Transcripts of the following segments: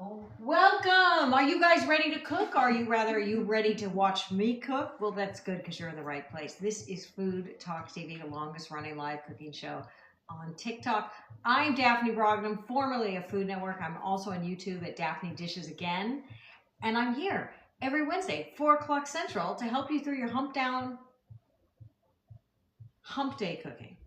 Oh, welcome! Are you guys ready to cook? Are you ready to watch me cook? Well, that's good because you're in the right place. This is Food Talk TV, the longest running live cooking show on TikTok. I'm Daphne Brogdon, formerly of Food Network. I'm also on YouTube at Daphne Dishes Again. And I'm here every Wednesday, 4 o'clock Central, to help you through your hump day cooking.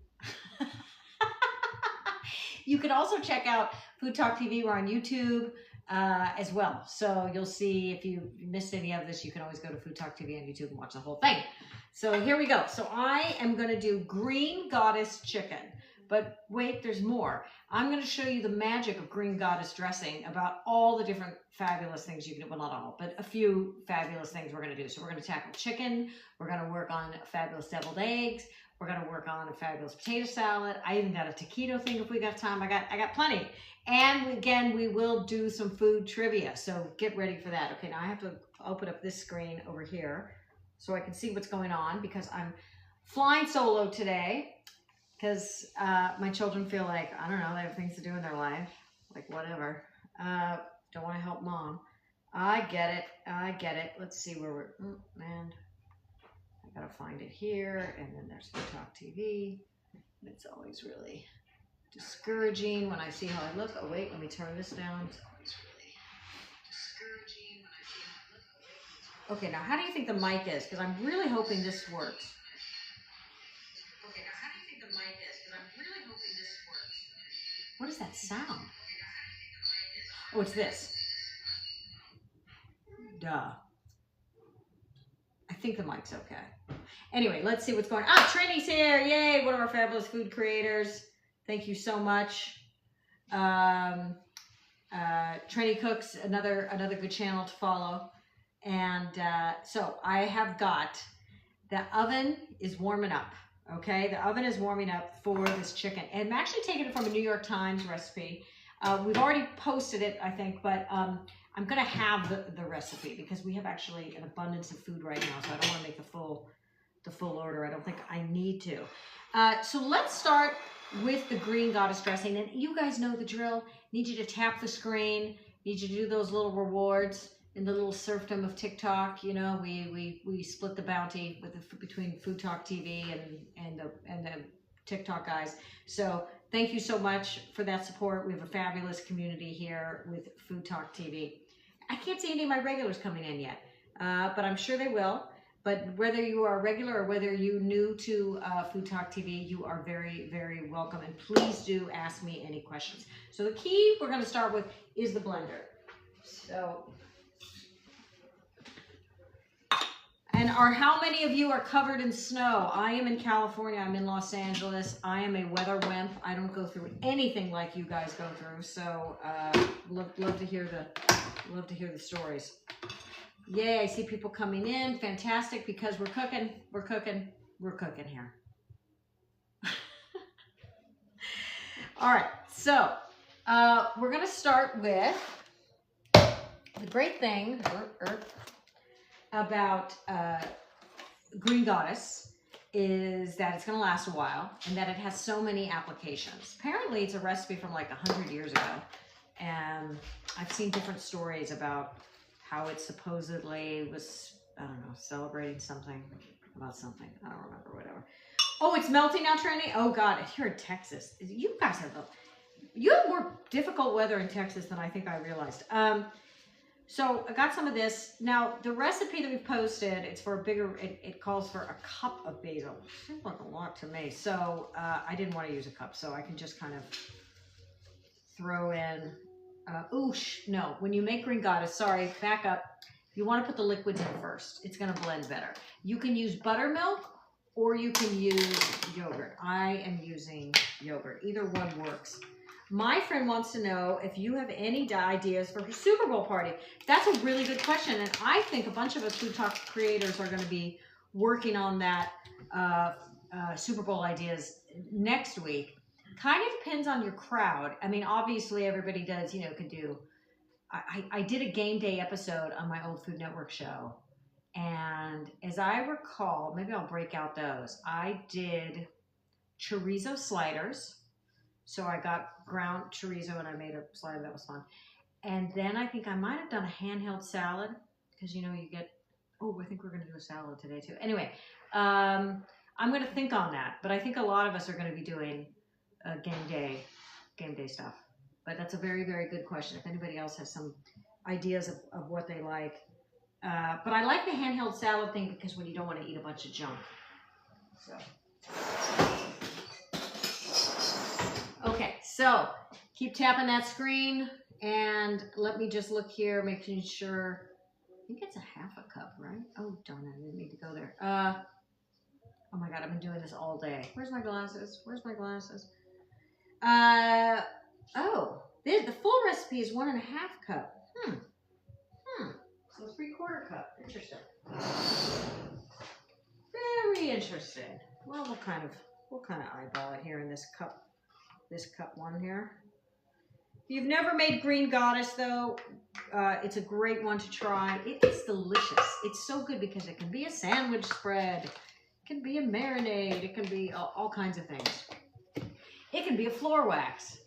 You can also check out Food Talk TV. We're on YouTube as well. So you'll see if you missed any of this, you can always go to Food Talk TV on YouTube and watch the whole thing. So here we go. So I am going to do Green Goddess chicken. But wait, there's more. I'm going to show you the magic of Green Goddess dressing, about all the different fabulous things you can do. Well, not all, but a few fabulous things we're going to do. So we're going to tackle chicken. We're going to work on fabulous deviled eggs. We're going to work on a fabulous potato salad. I even got a taquito thing if we got time. I got plenty. And again, we will do some food trivia. So get ready for that. Okay, now I have to open up this screen over here so I can see what's going on, because I'm flying solo today because my children feel like, I don't know, they have things to do in their life. Like whatever. Don't want to help mom. I get it. Let's see where we're, man. I gotta find it here, and then there's Food Talk TV. It's always really discouraging when I see how I look. Oh wait, let me turn this down. It's always really discouraging when I see how I look. Okay, now how do you think the mic is? Because I'm really hoping this works. Okay, now how do you think the mic is? Because I'm really hoping this works. What is that sound? Oh, it's this. Duh. I think the mic's okay. Anyway, let's see what's going on. Ah, Trini's here. Yay, one of our fabulous food creators. Thank you so much. Trini Cooks, another good channel to follow. And so I have got, the oven is warming up. Okay, the oven is warming up for this chicken. And I'm actually taking it from a New York Times recipe. We've already posted it, I think, but I'm going to have the recipe because we have actually an abundance of food right now, so I don't want to make the full order. I don't think I need to. So let's start with the Green Goddess dressing. And you guys know the drill. Need you to tap the screen. Need you to do those little rewards in the little serfdom of TikTok. You know, we split the bounty between Food Talk TV and the TikTok guys. So thank you so much for that support. We have a fabulous community here with Food Talk TV. I can't see any of my regulars coming in yet, but I'm sure they will. But whether you are a regular or whether you're new to Food Talk TV, you are very, very welcome. And please do ask me any questions. So the key we're going to start with is the blender. So, and how many of you are covered in snow? I am in California. I'm in Los Angeles. I am a weather wimp. I don't go through anything like you guys go through. So love to hear the stories. Yay, I see people coming in. Fantastic, because we're cooking here. All right, so we're going to start with the great thing about Green Goddess is that it's going to last a while and that it has so many applications. Apparently, it's a recipe from like 100 years ago, and I've seen different stories about how it supposedly was, I don't know, celebrating something about something. I don't remember, whatever. Oh, it's melting now, Trini? Oh, God. If you're in Texas, you guys have more difficult weather in Texas than I think I realized. So I got some of this. Now, the recipe that we've posted, it's for a bigger, it calls for a cup of basil. Seems like a lot to me. So I didn't want to use a cup, so I can just kind of throw in, no, when you make Green Goddess, sorry, back up. You want to put the liquids in first. It's going to blend better. You can use buttermilk or you can use yogurt. I am using yogurt. Either one works. My friend wants to know if you have any ideas for her Super Bowl party. That's a really good question. And I think a bunch of us Food Talk creators are going to be working on that Super Bowl ideas next week. Kind of depends on your crowd. I mean, obviously everybody does, could do. I did a game day episode on my old Food Network show. And as I recall, maybe I'll break out those. I did chorizo sliders. So I got ground chorizo and I made a slider that was fun. And then I think I might have done a handheld salad because, you know, you get, oh, I think we're going to do a salad today too. Anyway, I'm going to think on that, but I think a lot of us are going to be doing game day stuff. But that's a very, very good question. If anybody else has some ideas of what they like. But I like the handheld salad thing because when you don't want to eat a bunch of junk. So. Okay, so keep tapping that screen and let me just look here, making sure. I think it's a half a cup, right? Oh, darn it, I didn't need to go there. Oh my God, I've been doing this all day. Where's my glasses? Where's my glasses? Oh, the full recipe is 1.5 cup. So 3/4 cup. Interesting. Very interesting. Well, we'll kind of eyeball it here in this cup one here. If you've never made Green Goddess though, it's a great one to try. It is delicious. It's so good because it can be a sandwich spread. It can be a marinade. It can be all kinds of things. It can be a floor wax.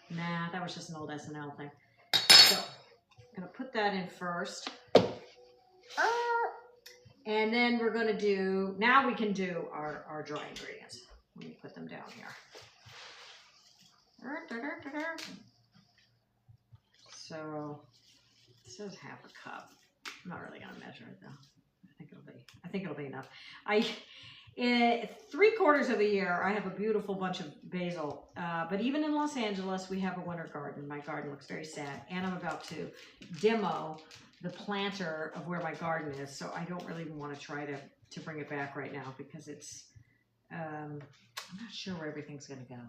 Nah, that was just an old SNL thing. So I'm gonna put that in first. And then we're gonna do, now we can do our dry ingredients. Let me put them down here. So it says half a cup. I'm not really gonna measure it though. I think it'll be enough. 3/4 of the year, I have a beautiful bunch of basil. But even in Los Angeles, we have a winter garden. My garden looks very sad. And I'm about to demo the planter of where my garden is. So I don't really want to try to bring it back right now because it's, I'm not sure where everything's going to go.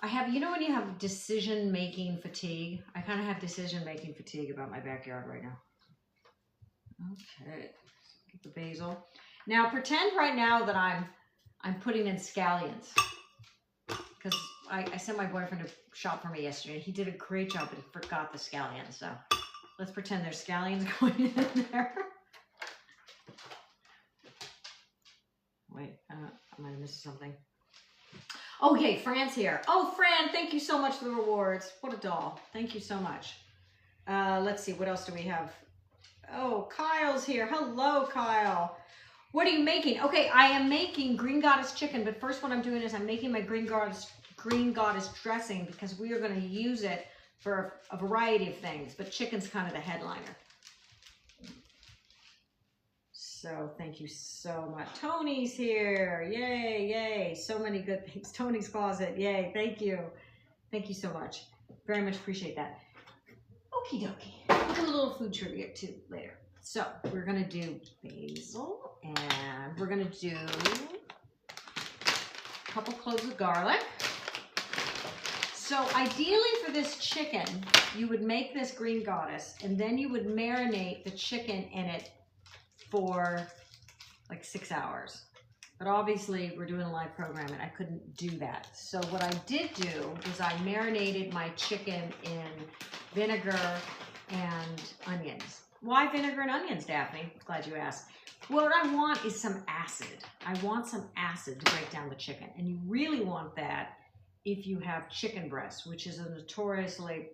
I have, you know when you have decision-making fatigue? I kind of have decision-making fatigue about my backyard right now. Okay, get the basil. Now pretend right now that I'm putting in scallions because I sent my boyfriend to shop for me yesterday. He did a great job, but he forgot the scallions. So let's pretend there's scallions going in there. Wait, I might have missed something. Okay, Fran's here. Oh, Fran, thank you so much for the rewards. What a doll. Thank you so much. Let's see, what else do we have? Oh, Kyle's here. Hello, Kyle. What are you making? Okay, I am making Green Goddess chicken, but first what I'm doing is I'm making my Green Goddess dressing because we are going to use it for a variety of things, but chicken's kind of the headliner. So thank you so much. Tony's here. Yay, yay. So many good things. Tony's Closet. Yay, thank you. Thank you so much. Very much appreciate that. Okie dokie. We'll do a little food trivia too later. So we're going to do basil and we're going to do a couple cloves of garlic. So ideally for this chicken, you would make this Green Goddess and then you would marinate the chicken in it for like 6 hours. But obviously we're doing a live program and I couldn't do that. So what I did do was I marinated my chicken in vinegar and onions. Why vinegar and onions, Daphne? Glad you asked. What I want is some acid. I want some acid to break down the chicken. And you really want that if you have chicken breasts, which is a notoriously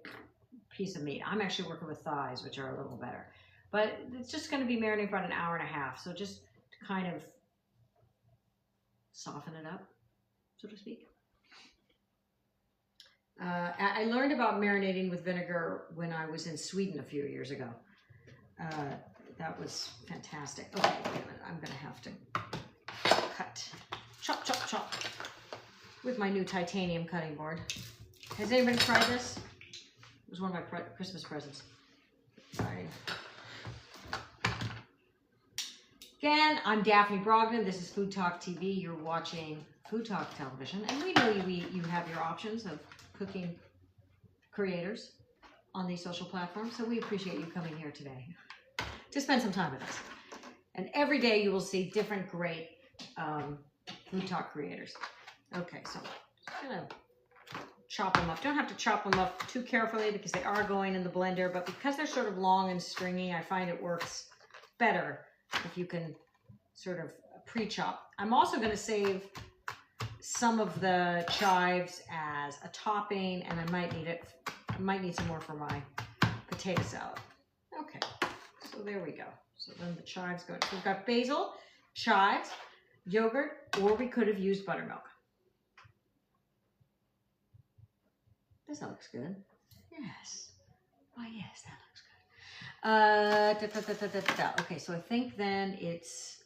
piece of meat. I'm actually working with thighs, which are a little better. But it's just going to be marinated for about 1.5 hours. So just to kind of soften it up, so to speak. I learned about marinating with vinegar when I was in Sweden a few years ago. That was fantastic. Okay, wait a minute. I'm going to have to cut. Chop, chop, chop. With my new titanium cutting board. Has anybody tried this? It was one of my Christmas presents. Sorry. Again, I'm Daphne Brogden. This is Food Talk TV. You're watching Food Talk Television. And we know you have your options of cooking creators on these social platforms. So we appreciate you coming here today to spend some time with us. And every day you will see different great Food Talk creators. Okay, so I'm going to chop them up. Don't have to chop them up too carefully because they are going in the blender. But because they're sort of long and stringy, I find it works better if you can sort of pre-chop. I'm also going to save some of the chives as a topping, and I might need it might need some more for my potato salad. Okay, so there we go. So then the chives go. So we've got basil, chives, yogurt, or we could have used buttermilk. That looks good. Yes. Why, yes, that looks good. Okay, so I think then it's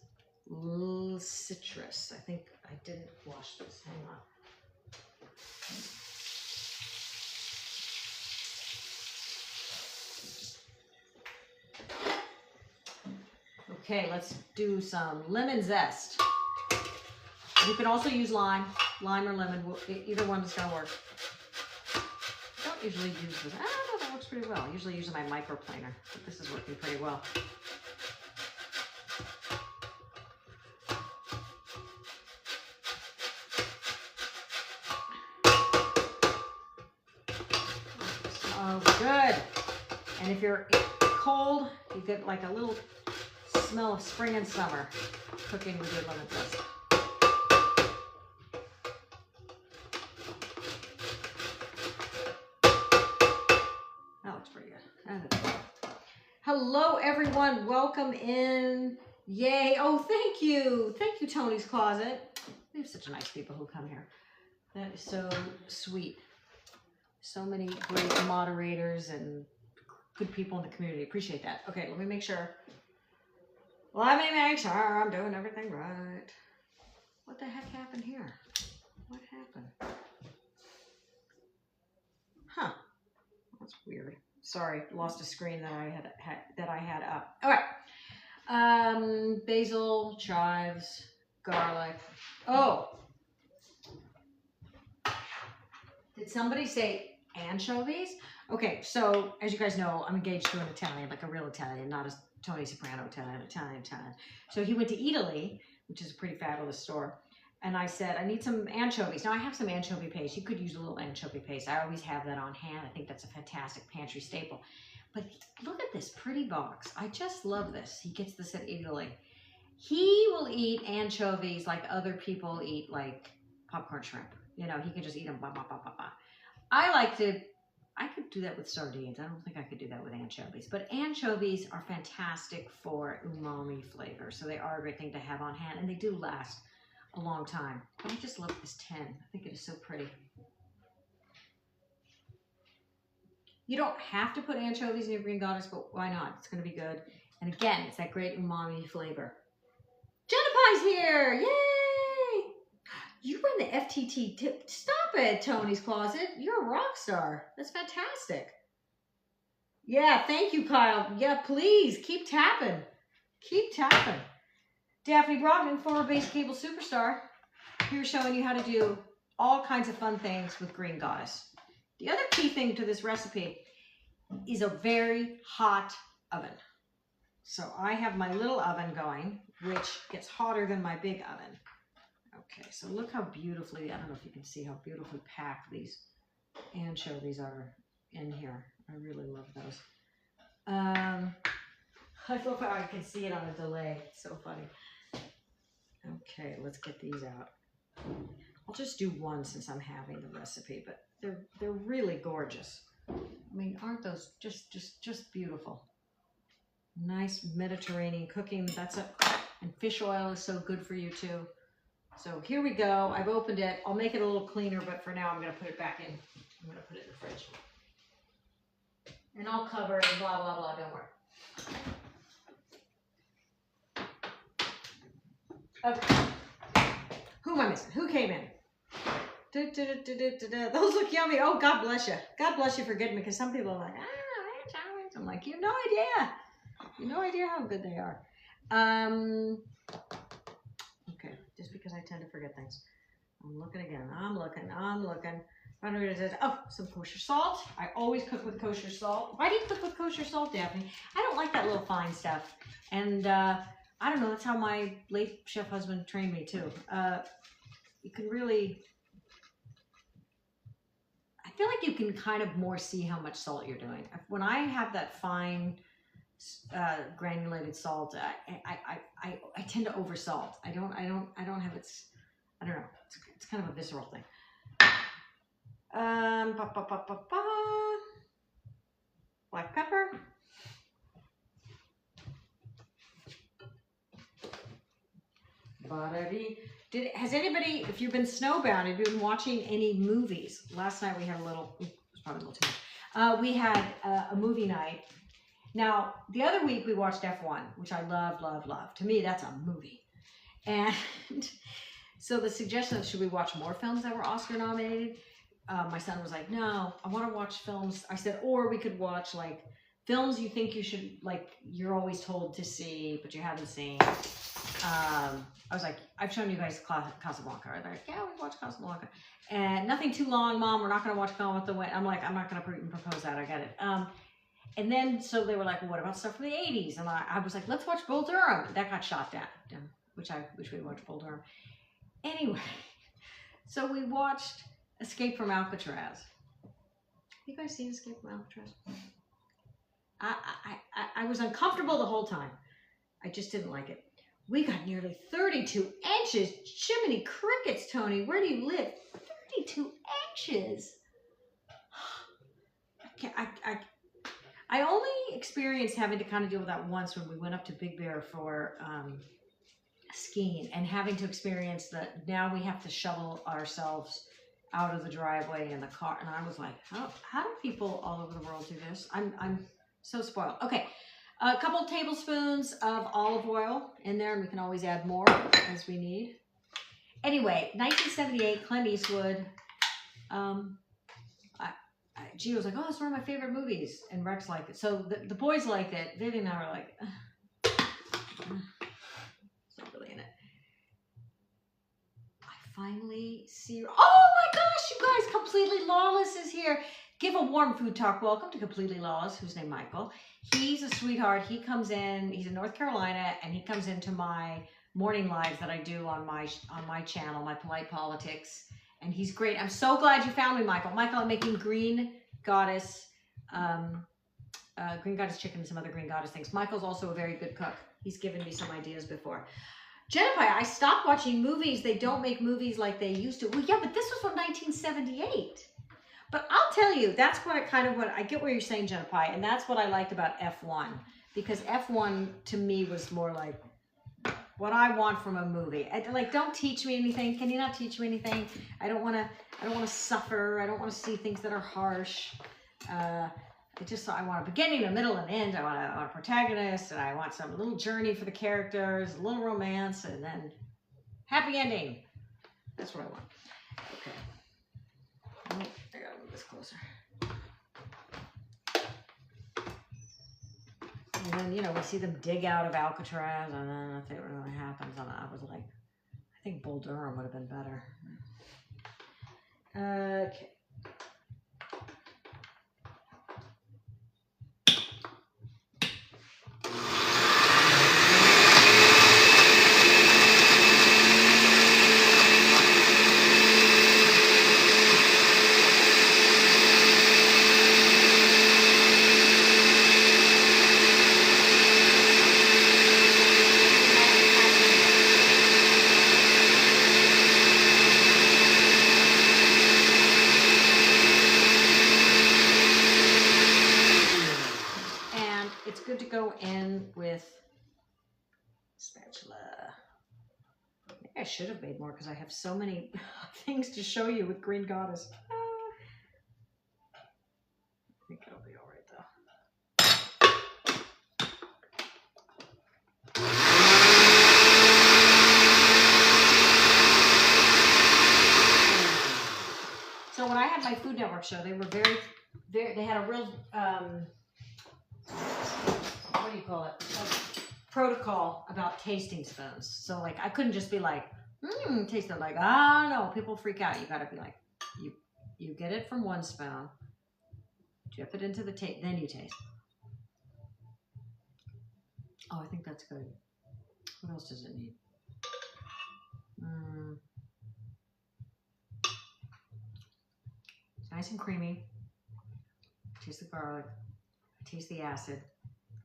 citrus. I think I didn't wash this. Hang on. Okay, let's do some lemon zest. You can also use lime or lemon. Either one is going to work. I don't usually use this. I don't know, that works pretty well. I usually use my microplaner, but this is working pretty well. Oh, good. And if you're cold, you get like a little smell of spring and summer cooking with your lemon zest. That looks pretty good. Hello, everyone. Welcome in. Yay. Oh, thank you. Thank you, Tony's Closet. We have such nice people who come here. That is so sweet. So many great moderators and good people in the community. Appreciate that. Okay, let me make sure. Let me make sure I'm doing everything right. What the heck happened here? What happened? Huh. That's weird. Sorry, lost a screen that I had up. All right. Basil, chives, garlic. Oh. Did somebody say anchovies? Okay, so as you guys know, I'm engaged to an Italian, like a real Italian, not a Tony Soprano Italian. So he went to Italy, which is a pretty fabulous store. And I said, I need some anchovies. Now I have some anchovy paste. You could use a little anchovy paste. I always have that on hand. I think that's a fantastic pantry staple. But look at this pretty box. I just love this. He gets this at Italy. He will eat anchovies like other people eat like popcorn shrimp. You know, he can just eat them. I could do that with sardines. I don't think I could do that with anchovies. But anchovies are fantastic for umami flavor. So they are a great thing to have on hand. And they do last a long time. But I just love this tin. I think it is so pretty. You don't have to put anchovies in your green goddess, but why not? It's going to be good. And again, it's that great umami flavor. Jennifer's here! Yay! You were in the FTT tip. Stop it, Tony's Closet. You're a rock star. That's fantastic. Yeah, thank you, Kyle. Yeah, please keep tapping. Keep tapping. Daphne Brockman, former base cable superstar, here showing you how to do all kinds of fun things with Green Goddess. The other key thing to this recipe is a very hot oven. So I have my little oven going, which gets hotter than my big oven. Okay, so look how beautifully, I don't know if you can see how beautifully packed these anchovies are in here. I really love those. I love how I can see it on a delay. It's so funny. Okay, let's get these out. I'll just do one since I'm having the recipe, but they're really gorgeous. I mean, aren't those just beautiful? Nice Mediterranean cooking. And fish oil is so good for you too. So here we go. I've opened it. I'll make it a little cleaner, but for now I'm going to put it back in. I'm going to put it in the fridge. And I'll cover it and blah, blah, blah. Don't worry. Okay. Who am I missing? Who came in? Those look yummy. Oh, God bless you. God bless you for getting me, because some people are like, I'm like, you have no idea. You have no idea how good they are. Okay, just because I tend to forget things. I'm looking again. I'm looking. Oh, some kosher salt. I always cook with kosher salt. Why do you cook with kosher salt, Daphne? I don't like that little fine stuff. And I don't know, that's how my late chef husband trained me too. You can really, I feel like you can kind of more see how much salt you're doing. When I have that fine granulated salt, I tend to over salt. I don't have it's, I don't know. It's kind of a visceral thing. Black pepper. Has anybody, if you've been snowbound, have you been watching any movies? Last night we had a little, it was probably a little too much. We had a movie night. Now, the other week we watched F1, which I love, love, love. To me, that's a movie. And so the suggestion of should we watch more films that were Oscar nominated? My son was like, no, I want to watch films. I said, or we could watch like films you think you should, like you're always told to see, but you haven't seen. I was like, I've shown you guys Casablanca. They're like, yeah, we watched Casablanca. And nothing too long, Mom. We're not going to watch Gone with the Wind. I'm like, I'm not going to even propose that. I get it. And then, so they were like, well, what about stuff from the 80s? And I was like, let's watch Bull Durham. That got shot down, which I wish we watched Bull Durham. Anyway, so we watched Escape from Alcatraz. You guys seen Escape from Alcatraz? I was uncomfortable the whole time. I just didn't like it. We got nearly 32 inches. Jiminy crickets, Tony. Where do you live? 32 inches. I only experienced having to kind of deal with that once when we went up to Big Bear for skiing and having to experience that now we have to shovel ourselves out of the driveway in the car. And I was like, how do people all over the world do this? I'm so spoiled. Okay. A couple tablespoons of olive oil in there, and we can always add more as we need. Anyway, 1978, Clint Eastwood. Gio was like, oh, it's one of my favorite movies, and Rex liked it. So the boys liked it. Vivian and I were like, it's not really in it. I finally see. Oh my gosh, you guys! Completely Lawless is here. Give a warm food talk welcome to Completely Lawless, who's named Michael. He's a sweetheart. He comes in. He's in North Carolina, and he comes into my morning lives that I do on my channel, My Polite Politics, and he's great. I'm so glad you found me, Michael. Michael, I'm making Green Goddess chicken and some other Green Goddess things. Michael's also a very good cook. He's given me some ideas before. Jennifer, I stopped watching movies. They don't make movies like they used to. Well, yeah, but this was from 1978. But I'll tell you, that's what I get what you're saying, Jennifer, and that's what I liked about F1, because F1 to me was more like what I want from a movie. Like, don't teach me anything. Can you not teach me anything? I don't want to suffer. I don't want to see things that are harsh. I want a beginning, a middle, and end. I want a protagonist, and I want some little journey for the characters, a little romance, and then happy ending. That's what I want. Okay. Oh, I gotta move this closer. And then, we see them dig out of Alcatraz, and then nothing really happens. And I was like, I think Bull Durham would have been better. Okay. I should have made more because I have so many things to show you with Green Goddess. I think it'll be all right though. So when I had my Food Network show, they were they had a real, what do you call it? Protocol about tasting spoons. So like I couldn't just be like, taste it. Like, no, people freak out. You gotta be like, you get it from one spoon, dip it into the then you taste. Oh, I think that's good. What else does it need? It's nice and creamy. Taste the garlic. Taste the acid.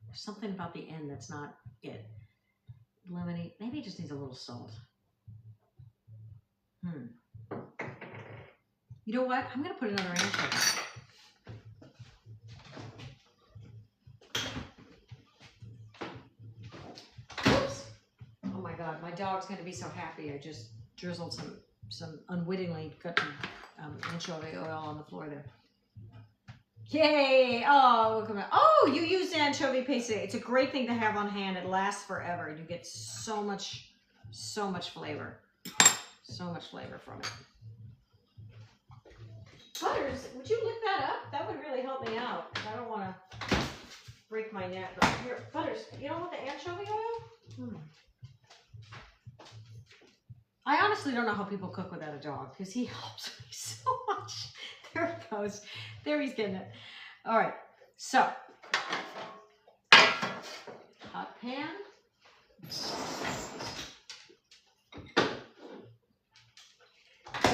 There's something about the end that's not it. Lemony. Maybe it just needs a little salt. You know what? I'm going to put another anchovies. dog's going to be so happy. I just drizzled some unwittingly got anchovy oil on the floor there. Yay! Oh, look at that. Oh, you used anchovy paste. It's a great thing to have on hand. It lasts forever. You get so much flavor. So much flavor from it. Butters, would you lick that up? That would really help me out. I don't want to break my neck. But here, Butters, you don't want the anchovy oil? I honestly don't know how people cook without a dog because he helps me so much. There it goes. There he's getting it. All right. So, hot pan.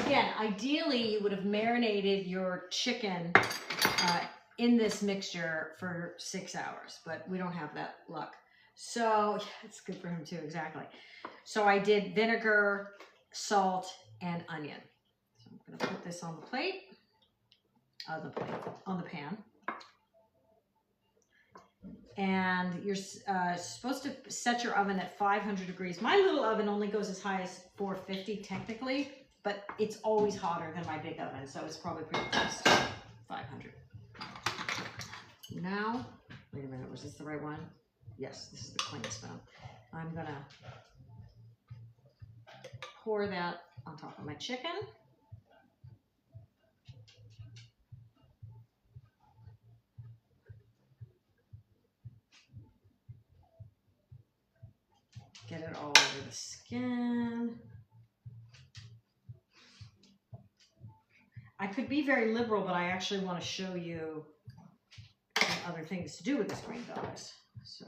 Again, ideally, you would have marinated your chicken in this mixture for 6 hours, but we don't have that luck. So, it's good for him too, exactly. So I did vinegar, salt, and onion. So I'm going to put this on the plate, on the pan. And you're supposed to set your oven at 500 degrees. My little oven only goes as high as 450 technically, but it's always hotter than my big oven, so it's probably pretty close to 500. Now, wait a minute, was this the right one? Yes, this is the cleanest one. I'm going to pour that on top of my chicken. Get it all over the skin. I could be very liberal, but I actually want to show you some other things to do with this green goddess. So,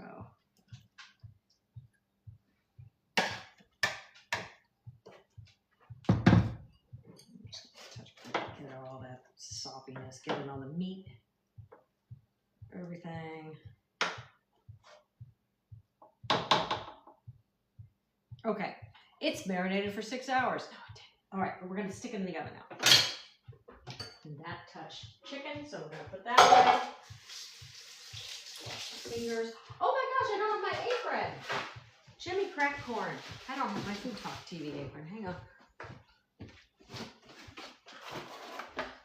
get all that soppiness, get it on the meat, everything. Okay, it's marinated for 6 hours. No, it didn't. All right, but we're going to stick it in the oven now. And that touched chicken, so we're going to put that away. Fingers. Oh my gosh, I don't have my apron. Jimmy cracked corn. I don't have my Food Talk TV apron. Hang on.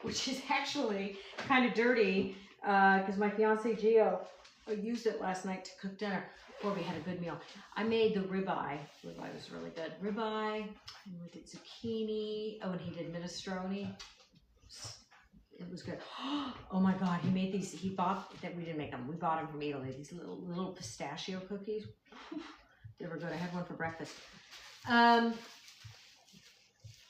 Which is actually kind of dirty because my fiance Gio used it last night to cook dinner before we had a good meal. I made the ribeye. Ribeye was really good. Ribeye, and we did zucchini. Oh, and he did minestrone. It was good. Oh my God, he made these. He bought that. We didn't make them. We bought them from Italy. These little pistachio cookies. They were good. I had one for breakfast.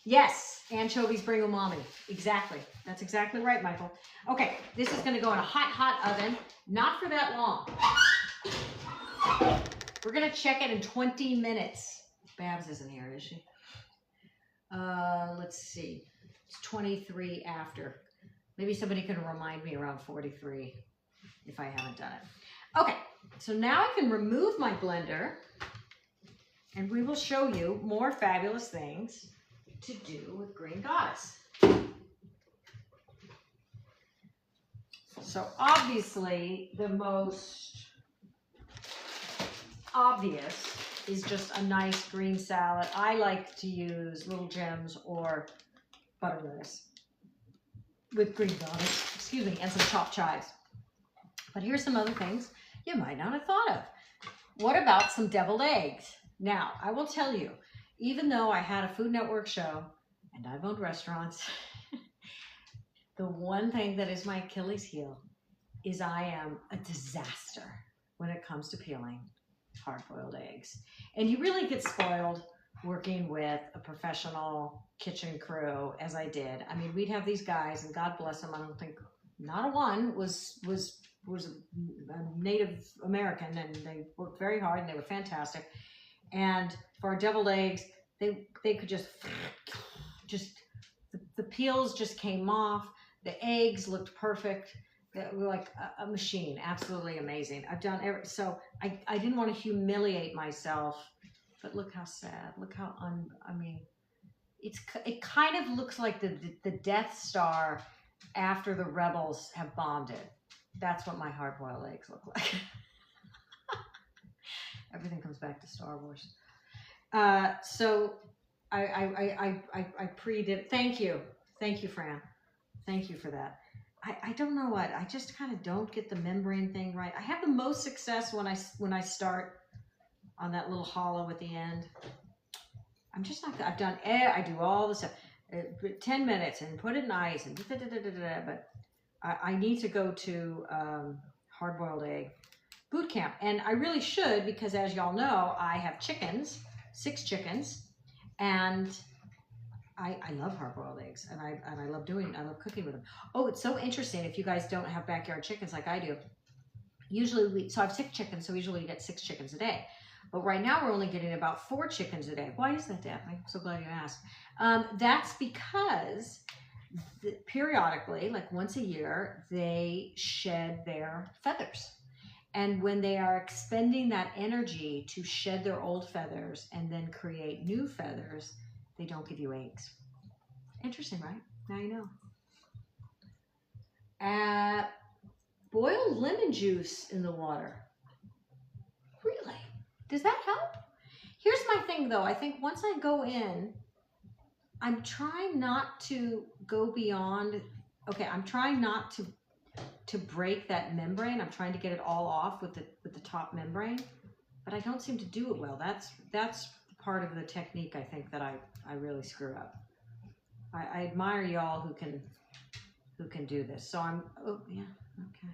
Yes, anchovies bring umami. Exactly. That's exactly right, Michael. Okay, this is going to go in a hot oven. Not for that long. We're going to check it in 20 minutes. Babs isn't here, is she? Let's see. It's 23 after. Maybe somebody can remind me around 43 if I haven't done it. Okay, so now I can remove my blender and we will show you more fabulous things to do with Green Goddess. So obviously the most obvious is just a nice green salad. I like to use Little Gems or butter lettuce with Green Goddess, excuse me, and some chopped chives. But here's some other things you might not have thought of. What about some deviled eggs? Now, I will tell you, even though I had a Food Network show and I've owned restaurants, the one thing that is my Achilles heel is I am a disaster when it comes to peeling hard-boiled eggs. And you really get spoiled working with a professional kitchen crew, as I did. I mean, we'd have these guys, and God bless them, I don't think, not a one was a Native American, and they worked very hard, and they were fantastic. And for our deviled eggs, they could just the peels just came off. The eggs looked perfect. They were like a machine, absolutely amazing. I've done so I didn't want to humiliate myself, but look how sad. Look how I mean, it kind of looks like the Death Star after the rebels have bombed it. That's what my hard-boiled eggs look like. Everything comes back to Star Wars. So I pre-did. Thank you, Fran. Thank you for that. I don't know what. I just kind of don't get the membrane thing right. I have the most success when I start on that little hollow at the end. I'm just not. I've done. I do all the stuff. 10 minutes and put it in ice and but I need to go to hard-boiled egg boot camp, and I really should, because as y'all know, I have chickens, 6 chickens, and I love hard-boiled eggs, and I love cooking with them. Oh, it's so interesting. If you guys don't have backyard chickens like I do, usually so I have 6 chickens, so usually we get 6 chickens a day. But right now we're only getting about 4 chickens a day. Why is that, Daphne? I'm so glad you asked. That's because periodically, like once a year, they shed their feathers. And when they are expending that energy to shed their old feathers and then create new feathers, they don't give you eggs. Interesting, right? Now you know. Boiled lemon juice in the water. Really? Does that help? Here's my thing though. I think once I go in, I'm trying not to go beyond, okay, I'm trying not to break that membrane. I'm trying to get it all off with the top membrane, but I don't seem to do it well. That's part of the technique I think that I really screw up. I admire y'all who can do this. So oh yeah, okay.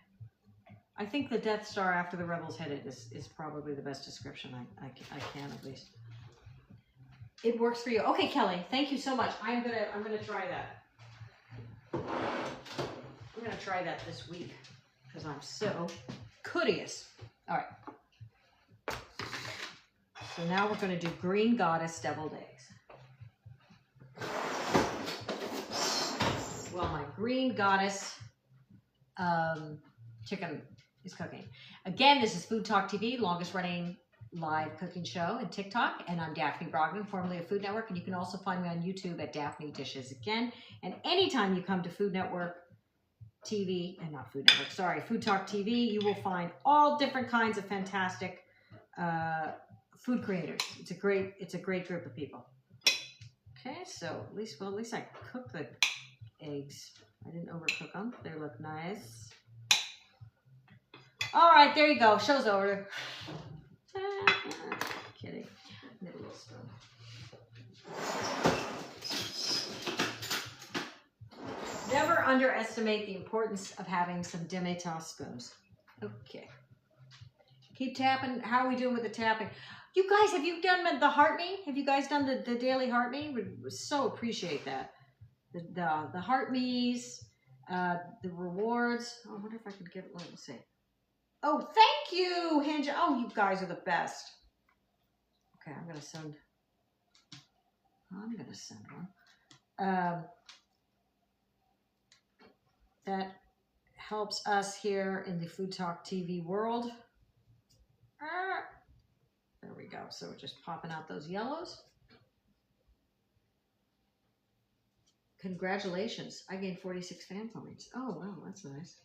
I think the Death Star after the rebels hit it is probably the best description I can, at least. It works for you. Okay, Kelly, thank you so much. I'm gonna try that. I'm gonna try that this week because I'm so courteous. All right. So now we're gonna do Green Goddess deviled eggs. Well, my Green Goddess chicken is cooking. Again, this is Food Talk TV, longest running live cooking show in TikTok, and I'm Daphne Brogdon, formerly of Food Network, and you can also find me on YouTube at Daphne Dishes Again. And anytime you come to Food Network TV, and not Food Network, sorry, Food Talk TV, you will find all different kinds of fantastic food creators. It's a great group of people. Okay, so at least I cooked the eggs. I didn't overcook them. They look nice. All right, there you go. Show's over. Kidding. Middle spoon. Never underestimate the importance of having some Demetas spoons. Okay. Keep tapping. How are we doing with the tapping? You guys, have you done the heart me? Have you guys done the daily heart me? We so appreciate that. The heart me's, the rewards. Oh, I wonder if I could get, let me see. Oh, thank you, Hinja. Oh, you guys are the best. Okay, I'm gonna send one. That helps us here in the Food Talk TV world. There we go. So we're just popping out those yellows. Congratulations. I gained 46 fan points. Oh, wow, that's nice.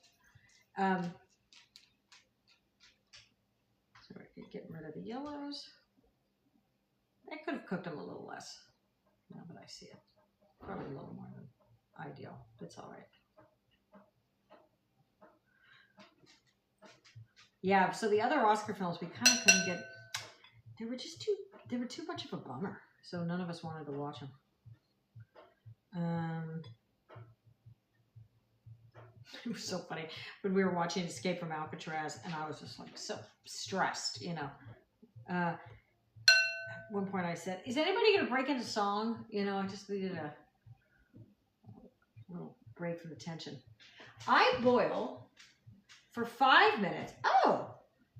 So we're getting rid of the yellows. I could have cooked them a little less. Now that I see it. Probably a little more than ideal. That's all right. Yeah, so the other Oscar films we kind of couldn't get. They were too much of a bummer. So none of us wanted to watch them. It was so funny when we were watching Escape from Alcatraz, and I was just like so stressed, you know. At one point I said, "Is anybody going to break into song?" You know, I just needed a little break from the tension. I boil for 5 minutes. Oh,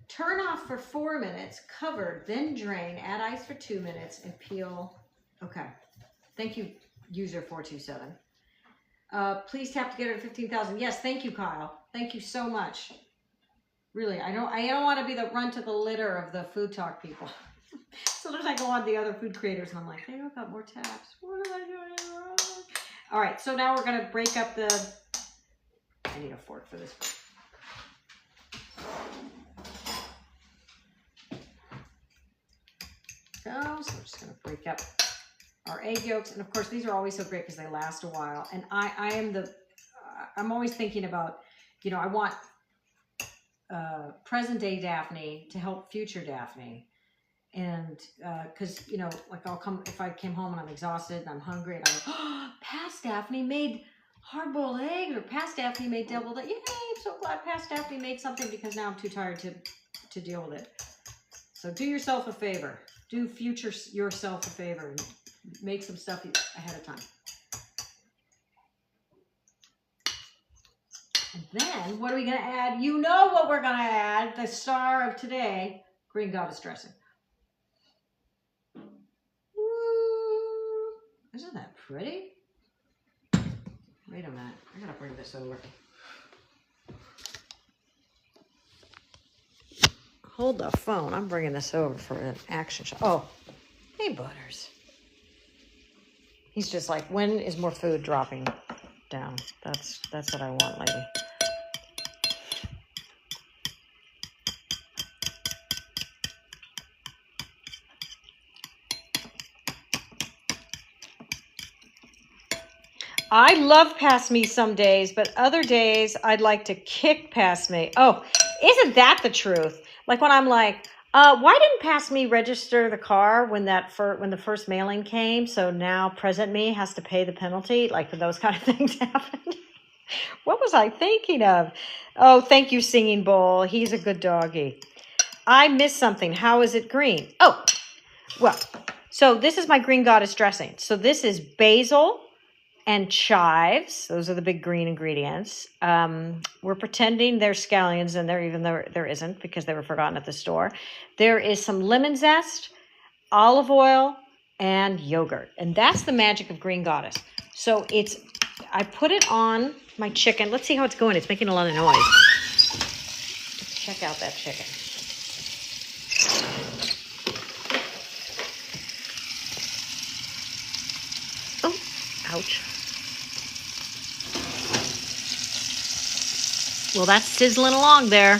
turn off for 4 minutes, covered, then drain, add ice for 2 minutes, and peel. Okay. Thank you, user 427. Please tap to get her to 15,000. Yes, thank you, Kyle. Thank you so much. Really, I don't want to be the runt of the litter of the Food Talk people. Sometimes I go on the other food creators and I'm like, they don't got more taps. What am I doing wrong? All right, so now we're going to break up the... I need a fork for this. go. So we're just going to break up our egg yolks. And of course, these are always so great because they last a while. And I'm always thinking about, I want present day Daphne to help future Daphne. And because, like if I came home and I'm exhausted and I'm hungry and I'm like, oh, past Daphne made hard-boiled egg, or past Daphne made deviled egg. Yay, I'm so glad past Daphne made something because now I'm too tired to deal with it. So do yourself a favor. Do future yourself a favor and make some stuff ahead of time. And then what are we going to add? You know what we're going to add. The star of today, green goddess dressing. Isn't that pretty? Wait a minute. I gotta bring this over. Hold the phone. I'm bringing this over for an action shot. Oh, hey, Butters. He's just like, when is more food dropping down? That's what I want, lady. I love Pass Me some days, but other days I'd like to kick Pass Me. Oh, isn't that the truth? Like when I'm like, why didn't Pass Me register the car when the first mailing came? So now Present Me has to pay the penalty. Like when those kind of things happen. What was I thinking of? Oh, thank you, Singing Bull. He's a good doggy. I missed something. How is it green? Oh, well, so this is my green goddess dressing. So this is basil and chives. Those are the big green ingredients. We're pretending there's scallions in there, even though there isn't, because they were forgotten at the store. There is some lemon zest, olive oil, and yogurt. And that's the magic of green goddess. So I put it on my chicken. Let's see how it's going. It's making a lot of noise. Let's check out that chicken. Oh, ouch. Well, that's sizzling along there.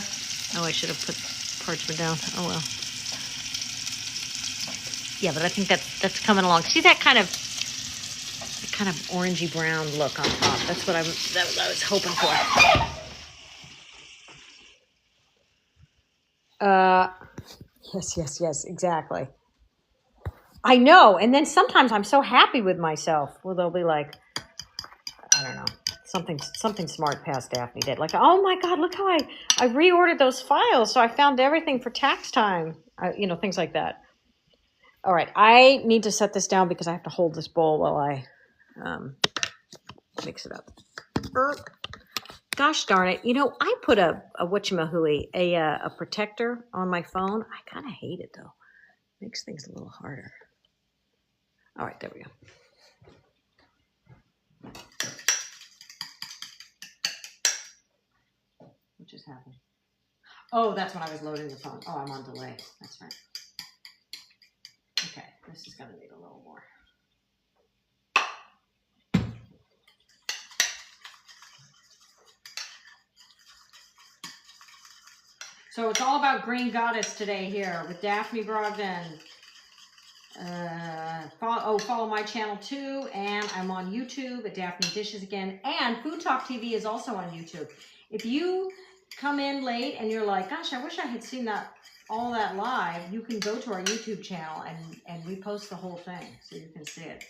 Oh, I should have put parchment down. Oh, well. Yeah, but I think that's coming along. See that kind of orangey brown look on top. That's what I was hoping for. Yes, exactly. I know. And then sometimes I'm so happy with myself. Well, they'll be like, I don't know. Something smart past Daphne did. Like, oh my God, look how I reordered those files. So I found everything for tax time. Things like that. All right. I need to set this down because I have to hold this bowl while I mix it up. Gosh darn it. I put a whatchamahooey, a protector on my phone. I kind of hate it though. Makes things a little harder. All right, there we go. What just happened? Oh, that's when I was loading the phone. Oh, I'm on delay. That's right. Okay, this is going to need a little more. So it's all about Green Goddess today here with Daphne Brogden. Follow my channel too, and I'm on YouTube at Daphne Dishes again, and Food Talk TV is also on YouTube. If you come in late and you're like, gosh, I wish I had seen all that live, you can go to our YouTube channel and we post the whole thing so you can see it.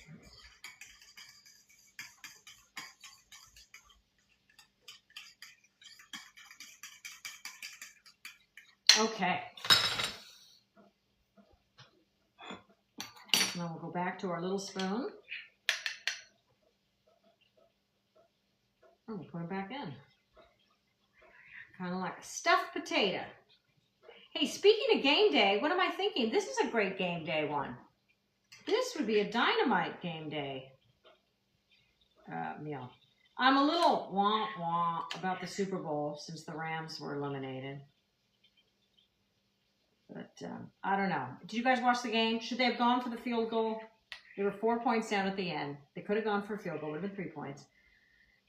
Okay. Now we'll go back to our little spoon. And we'll put it back in. Kind of like a stuffed potato. Hey, speaking of game day, what am I thinking? This is a great game day one. This would be a dynamite game day meal. I'm a little wah about the Super Bowl since the Rams were eliminated. But I don't know. Did you guys watch the game? Should they have gone for the field goal? They were 4 points down at the end. They could have gone for a field goal. It would have been 3 points.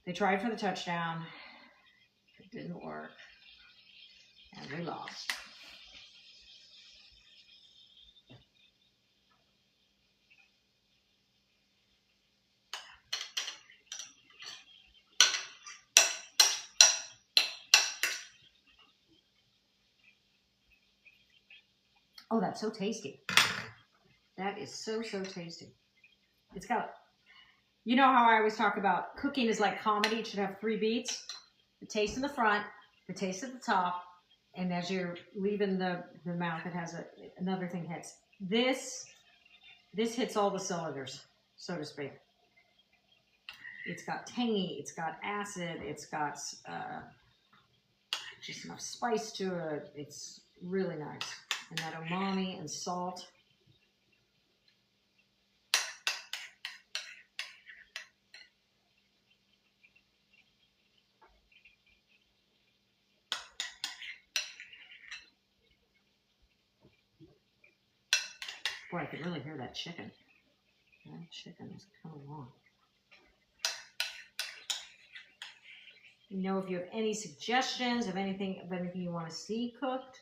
They tried for the touchdown. It didn't work. And they lost. Oh, that's so tasty. That is so, so tasty. It's got, you know how I always talk about cooking is like comedy. It should have 3 beats. The taste in the front, the taste at the top, and as you're leaving the mouth, it has another thing hits. This hits all the cylinders, so to speak. It's got tangy, it's got acid, it's got just enough spice to it. It's really nice. And that umami and salt. Boy, I can really hear that chicken. That chicken is coming on. You know, if you have any suggestions of anything you want to see cooked,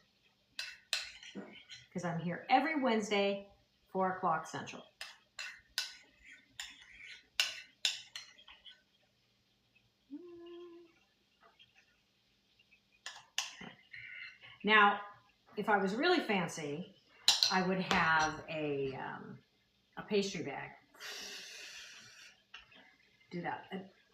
because I'm here every Wednesday, 4 o'clock Central. Now, if I was really fancy, I would have a pastry bag. Do that.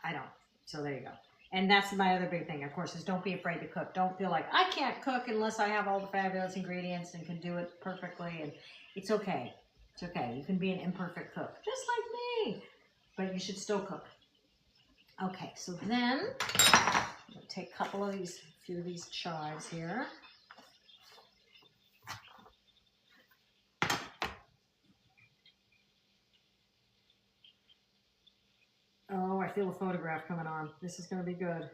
I don't. So there you go. And that's my other big thing, of course, is don't be afraid to cook. Don't feel like I can't cook unless I have all the fabulous ingredients and can do it perfectly. And it's okay. It's okay. You can be an imperfect cook, just like me. But you should still cook. Okay, so then I'll take a few of these chives here. Oh, I feel a photograph coming on. This is going to be good.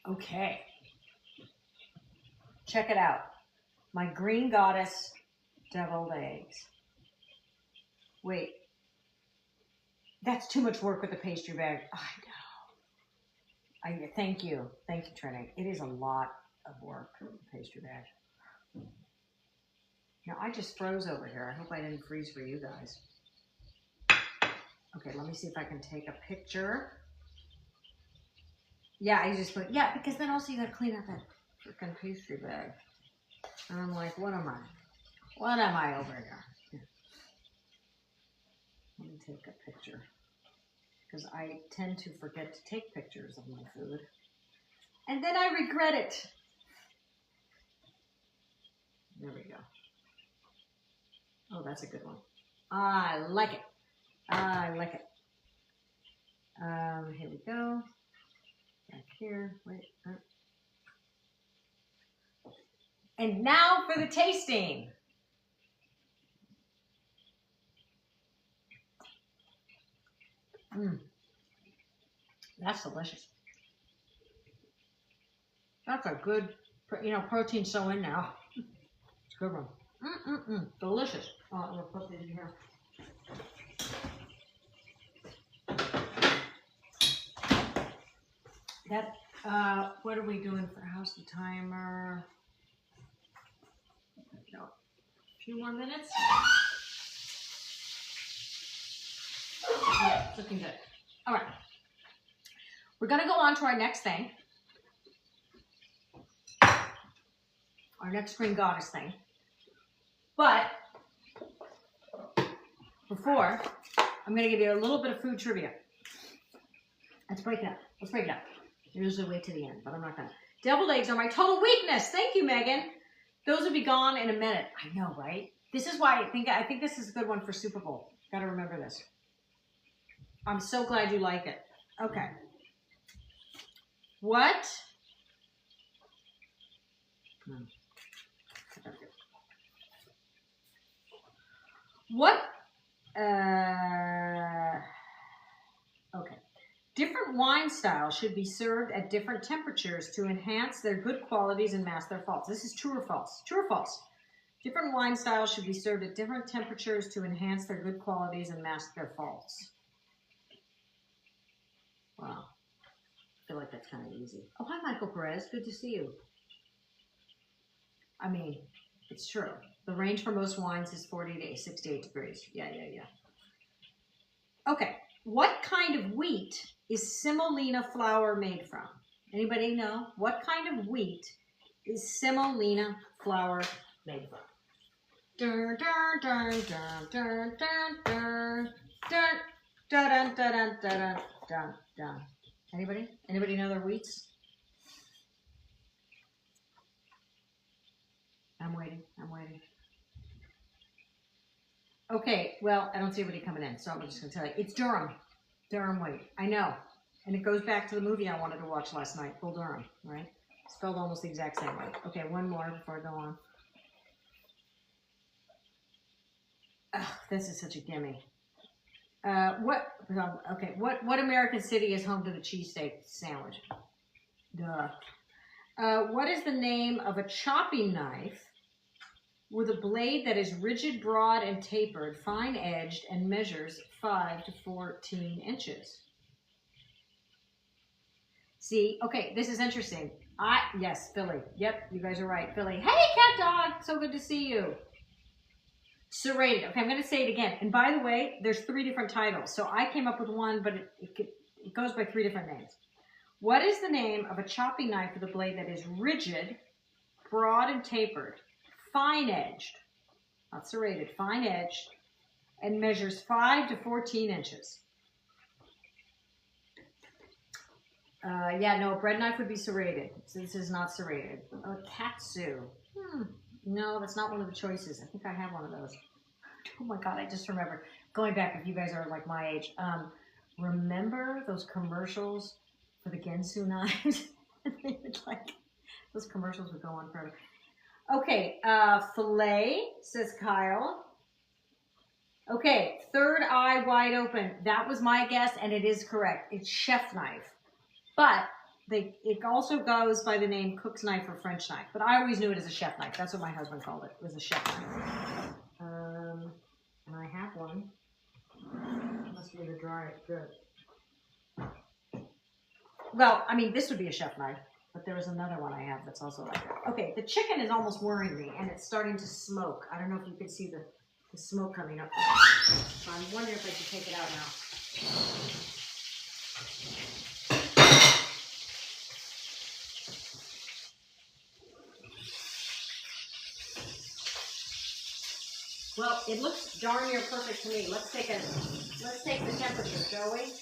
Okay. Check it out. My Green Goddess deviled eggs. Wait. That's too much work with the pastry bag. I know. Thank you. Thank you, Trinity. It is a lot of work with the pastry bag. Now, I just froze over here. I hope I didn't freeze for you guys. Okay, let me see if I can take a picture. Yeah, I just put, yeah, because then also you got to clean up that freaking pastry bag. And I'm like, what am I? What am I over here? Let me take a picture. Because I tend to forget to take pictures of my food. And then I regret it. There we go. Oh, that's a good one. I like it. I like it. Here we go. Back here. Wait. And now for the tasting. That's delicious. That's a good, protein so in now. It's a good one. Delicious. Oh, I'm going to put it in here. That, what are we doing for how's the timer? No, a few more minutes. Yeah, it's looking good. All right. We're going to go on to our next thing. Our next Green Goddess thing. But before, I'm going to give you a little bit of food trivia. Let's break it up. Let's break it up. I usually wait to the end, but I'm not going to. Deviled eggs are my total weakness. Thank you, Megan. Those will be gone in a minute. I know, right? This is why I think this is a good one for Super Bowl. Got to remember this. I'm so glad you like it. Okay. What? What? Okay. Different wine styles should be served at different temperatures to enhance their good qualities and mask their faults. This is true or false? True or false? Different wine styles should be served at different temperatures to enhance their good qualities and mask their faults. Wow. I feel like that's kind of easy. Oh, hi, Michael Perez. Good to see you. I mean, it's true. The range for most wines is 40 to 68 degrees. Yeah. Okay, what kind of wheat is semolina flour made from? Anybody know? What kind of wheat is semolina flour made from? Dun, dun, dun, dun, dun, dun, dun, dun, dun, dun, dun, dun, dun, dun. Anybody? Anybody know their wheats? I'm waiting. I'm waiting. Okay, well, I don't see anybody coming in, so I'm just going to tell you. It's Durham. Durham wheat. I know. And it goes back to the movie I wanted to watch last night, Bull Durham, right? Spelled almost the exact same way. Okay, one more before I go on. Oh, this is such a gimme. What American city is home to the cheesesteak sandwich? Duh. What is the name of a chopping knife with a blade that is rigid, broad, and tapered, fine-edged, and measures 5 to 14 inches? See, okay, this is interesting. Yes, Philly. Yep, you guys are right, Philly. Hey, cat dog, so good to see you. Serrated. Okay, I'm going to say it again. And by the way, there's 3 different titles. So I came up with one, but it goes by 3 different names. What is the name of a chopping knife with a blade that is rigid, broad, and tapered, fine-edged, not serrated, fine-edged, and measures 5 to 14 inches? Yeah, no, a bread knife would be serrated. So this is not serrated. Katsu. No, that's not one of the choices. I think I have one of those. Oh my God, I just remember. Going back, if you guys are like my age, remember those commercials for the Ginsu knives? They would those commercials would go on forever. Okay, filet, says Kyle. Okay, third eye wide open. That was my guess, and it is correct. It's chef knife. But it also goes by the name cook's knife or French knife. But I always knew it as a chef knife. That's what my husband called it. It was a chef knife. And I have one. Must be the dry good. Well, I mean, this would be a chef knife. But there is another one I have that's also like that. Okay, the chicken is almost worrying me, and it's starting to smoke. I don't know if you can see the smoke coming up. So I'm wondering if I should take it out now. Well, it looks darn near perfect to me. Let's take the temperature, shall we?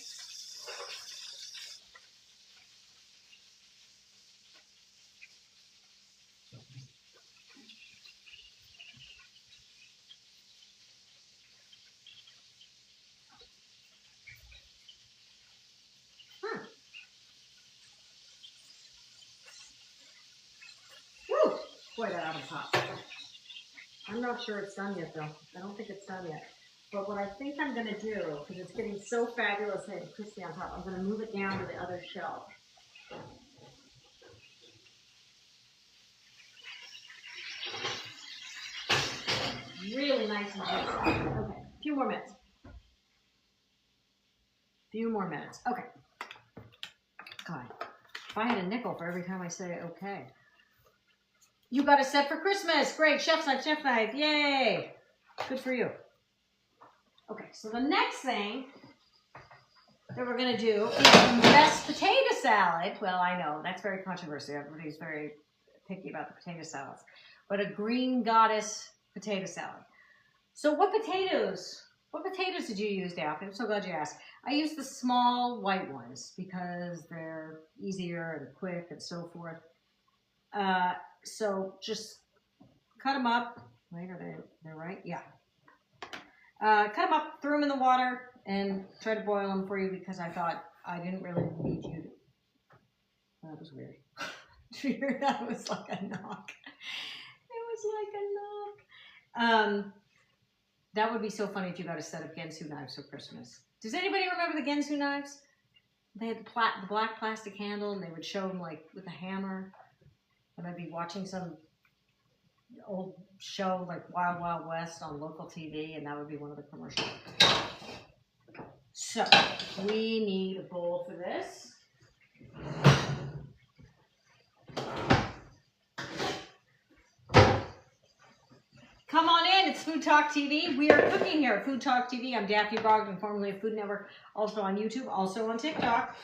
Woo! Boy, that oven's hot. I'm not sure it's done yet, though. I don't think it's done yet. But what I think I'm going to do, because it's getting so fabulous and crispy on top, I'm going to move it down to the other shelf. Really nice and juicy. Okay, a few more minutes. Okay. God, if I had a nickel for every time I say okay. You got a set for Christmas. Great. Chef's knife. Yay. Good for you. Okay, so the next thing that we're going to do is the best potato salad. Well, I know, that's very controversial. Everybody's very picky about the potato salads. But a Green Goddess potato salad. So what potatoes did you use, Daphne? I'm so glad you asked. I used the small white ones because they're easier and quick and so forth. So just cut them up. Wait, are they right? Yeah. Cut them up, threw them in the water, and try to boil them for you because I thought I didn't really need you to. That was weird. That was like a knock. It was like a knock. That would be so funny if you got a set of Ginsu knives for Christmas. Does anybody remember the Ginsu knives? They had the black plastic handle, and they would show them like with a hammer. And I'd be watching some old show like Wild Wild West on local TV, and that would be one of the commercials. So we need a bowl for this. Come on in. It's Food Talk TV. We are cooking here at Food Talk TV. I'm Daphne Brogdon, formerly of Food Network, also on YouTube, also on TikTok.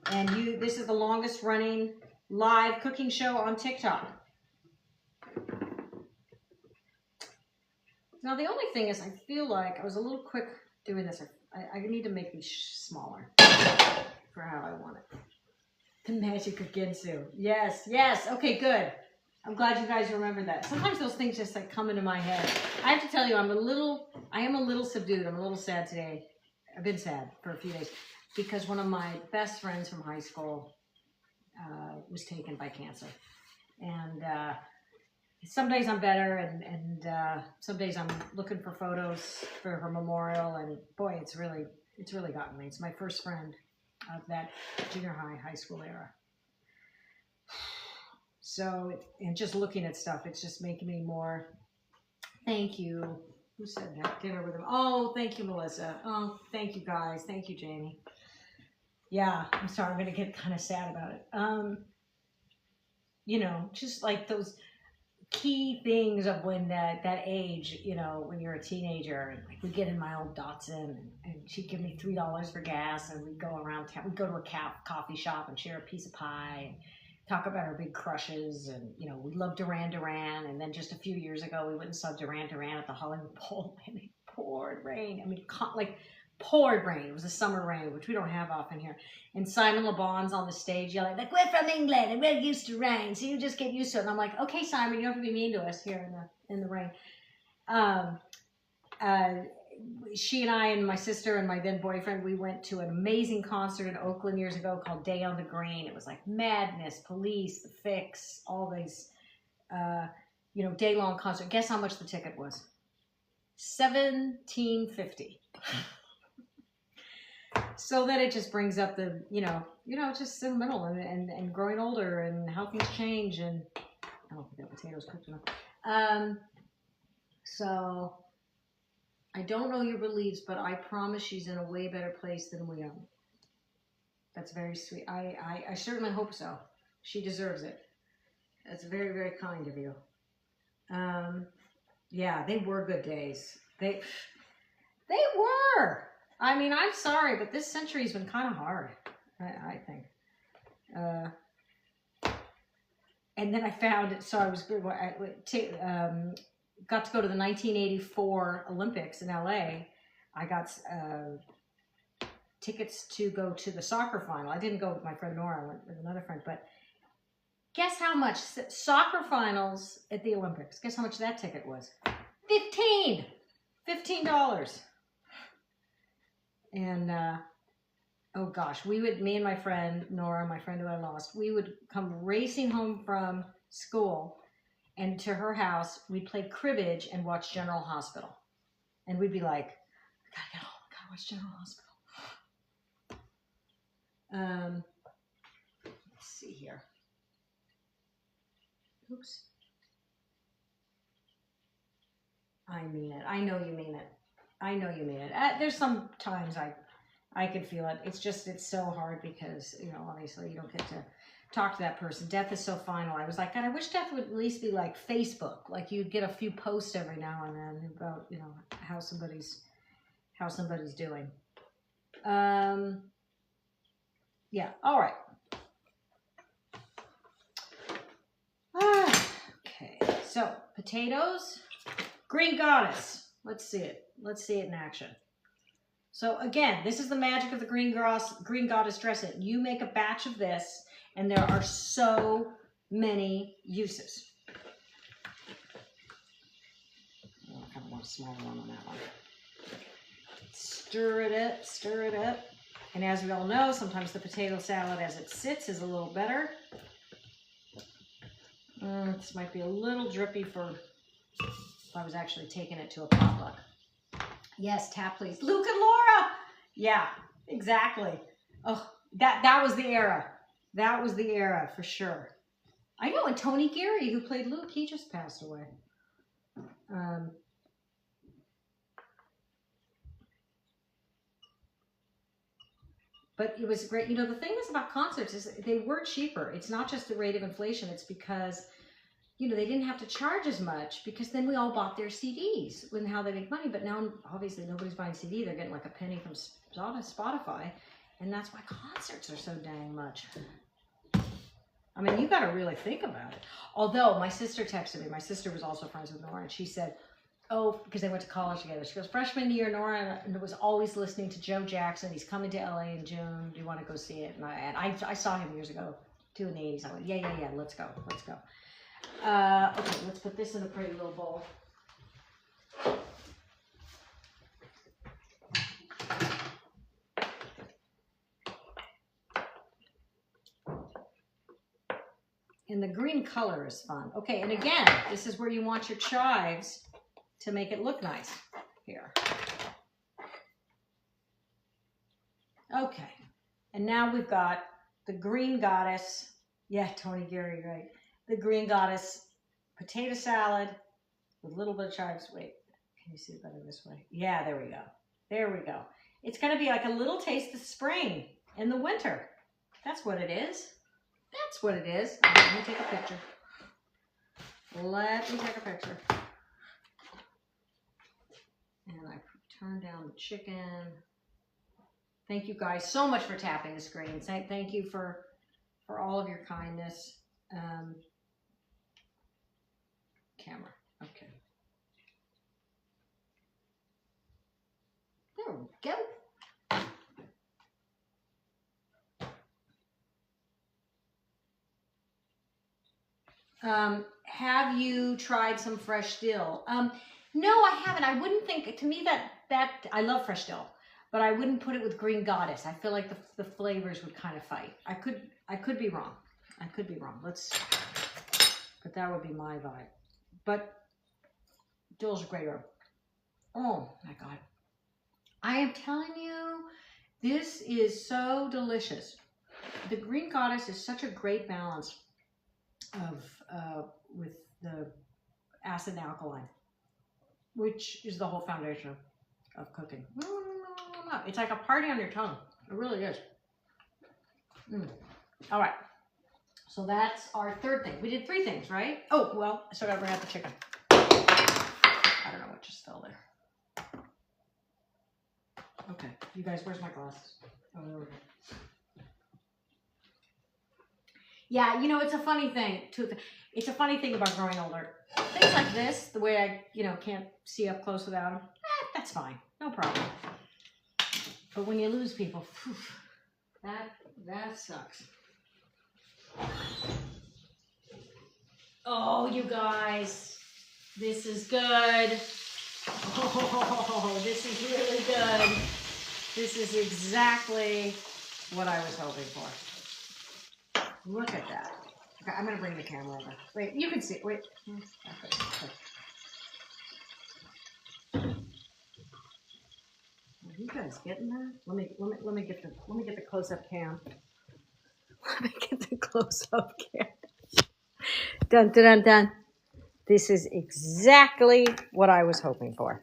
And this is the longest running live cooking show on TikTok. Now, the only thing is I feel like I was a little quick doing this. I need to make these smaller for how I want it. The magic of Ginsu. Yes, yes. Okay, good. I'm glad you guys remember that. Sometimes those things just like come into my head. I have to tell you, I am a little subdued. I'm a little sad today. I've been sad for a few days because one of my best friends from high school was taken by cancer. And some days I'm better, and some days I'm looking for photos for her memorial. And boy, it's really gotten me. It's my first friend of that junior high school era. So, and just looking at stuff, it's just making me more, thank you. Who said that? Dinner with them. Oh, thank you, Melissa. Oh, thank you, guys. Thank you, Jamie. Yeah, I'm sorry. I'm going to get kind of sad about it. You know, just like those key things of when that age, you know, when you're a teenager, and like we get in my old Datsun, and she'd give me $3 for gas, and we'd go around town. We'd go to a coffee shop and share a piece of pie, and talk about our big crushes, and you know, we loved Duran Duran. And then just a few years ago, we went and saw Duran Duran at the Hollywood Bowl, and it poured rain. I mean, like poured rain. It was a summer rain, which we don't have often here. And Simon Le Bon's on the stage yelling, like, we're from England and we're used to rain, so you just get used to it. And I'm like, okay, Simon, you don't have to be mean to us here in the rain. She and I and my sister and my then boyfriend, we went to an amazing concert in Oakland years ago called Day on the Green. It was like Madness, Police, The Fix, all these, you know, day-long concert. Guess how much the ticket was? $17.50. So that it just brings up the, you know, just sentimental and growing older and how things change. And I don't think that potato's cooked enough. So I don't know your beliefs, but I promise she's in a way better place than we are. That's very sweet. I certainly hope so. She deserves it. That's very, very kind of you. Yeah, they were good days. They were. I mean, I'm sorry, but this century's been kind of hard, I think. And then I found, so I was got to go to the 1984 Olympics in LA. I got tickets to go to the soccer final. I didn't go with my friend Nora, I went with another friend, but guess how much soccer finals at the Olympics, guess how much that ticket was? $15. And, oh gosh, me and my friend Nora, my friend who I lost, we would come racing home from school, and to her house, we'd play cribbage and watch General Hospital. And we'd be like, I gotta get home, I gotta watch General Hospital. Let's see here. Oops. I mean it. I know you mean it. I know you mean it. There's some times I can feel it. It's just, it's so hard because, you know, obviously you don't get to talk to that person. Death is so final. I was like, God, I wish death would at least be like Facebook. Like you'd get a few posts every now and then about, you know, how somebody's doing. Yeah. All right. Okay. So potatoes, Green Goddess. Let's see it. Let's see it in action. So again, this is the magic of the Green Goddess dressing. You make a batch of this, and there are so many uses. Oh, I kind of want a smaller one on that one. Stir it up. And as we all know, sometimes the potato salad as it sits is a little better. This might be a little drippy for if I was actually taking it to a potluck. Yes, tap please. Luke and Laura! Yeah, exactly. Oh, that was the era. That was the era for sure. I know, and Tony Geary, who played Luke, he just passed away. But it was great. You know, the thing is about concerts is they were cheaper. It's not just the rate of inflation. It's because they didn't have to charge as much because then we all bought their CDs and how they make money. But now, obviously, nobody's buying CD. They're getting like a penny from Spotify. And that's why concerts are so dang much. I mean, you got to really think about it. Although my sister texted me. My sister was also friends with Nora. And she said, oh, because they went to college together. She goes, freshman year, Nora was always listening to Joe Jackson. He's coming to LA in June. Do you want to go see it? And I saw him years ago, too, in the 80s. I went, yeah, let's go. Okay, let's put this in a pretty little bowl. And the green color is fun. Okay, and again, this is where you want your chives to make it look nice. Here. Okay, and now we've got the Green Goddess. Yeah, Tony Gary, right. The Green Goddess potato salad with a little bit of chives. Wait, can you see it better this way? Yeah, there we go. There we go. It's going to be like a little taste of spring in the winter. That's what it is. That's what it is. Let me take a picture. And I turn down the chicken. Thank you guys so much for tapping the screen. Thank you for all of your kindness. Camera. Okay. There we go. Have you tried some fresh dill? No, I haven't. I wouldn't think, to me that I love fresh dill, but I wouldn't put it with Green Goddess. I feel like the flavors would kind of fight. I could be wrong. But that would be my vibe. But dill's a great herb. Oh my God. I am telling you, this is so delicious. The Green Goddess is such a great balance of with the acid and alkaline, which is the whole foundation of cooking. It's like a party on your tongue. It really is. All right. So that's our third thing. We did 3 things, right? Oh, well, I still gotta bring out the chicken. I don't know what just fell there. Okay, you guys, where's my glasses? Oh, there we go. Yeah, it's a funny thing too. It's a funny thing about growing older. Things like this, the way I, can't see up close without them, that's fine. No problem. But when you lose people, whew, that sucks. Oh, you guys, this is good. Oh, this is really good. This is exactly what I was hoping for. Look at that. Okay, I'm going to bring the camera over. Wait, you can see it. Wait. Okay. Are you guys getting that? Let me get the close-up cam. Let me get the close-up cam. Dun dun dun dun. This is exactly what I was hoping for.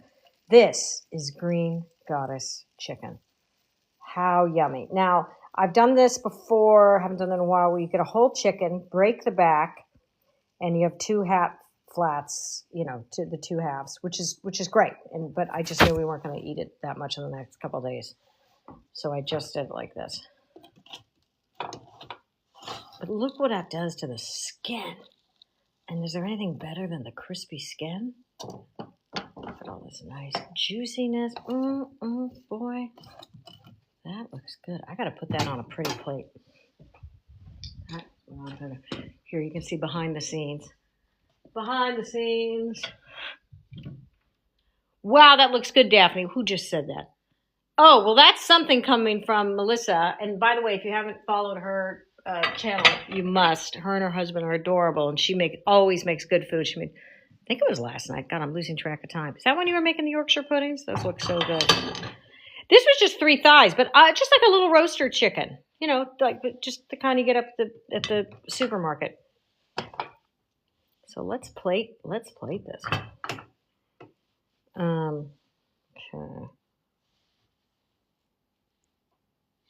This is Green Goddess chicken. How yummy. Now, I've done this before, haven't done it in a while, where you get a whole chicken, break the back, and you have 2 half flats, to the 2 halves, which is great. But I just knew we weren't going to eat it that much in the next couple of days. So I just did it like this. But look what that does to the skin. And is there anything better than the crispy skin? Look at all this nice juiciness. Boy. That looks good. I got to put that on a pretty plate. Here, you can see behind the scenes. Behind the scenes. Wow, that looks good, Daphne. Who just said that? Oh, well, that's something coming from Melissa. And by the way, if you haven't followed her channel, you must. Her and her husband are adorable, and she always makes good food. She made, I think it was last night. God, I'm losing track of time. Is that when you were making the Yorkshire puddings? Those look so good. This was just 3 thighs, but just like a little roaster chicken. Like just the kind you get up at the supermarket. So let's plate this. Okay.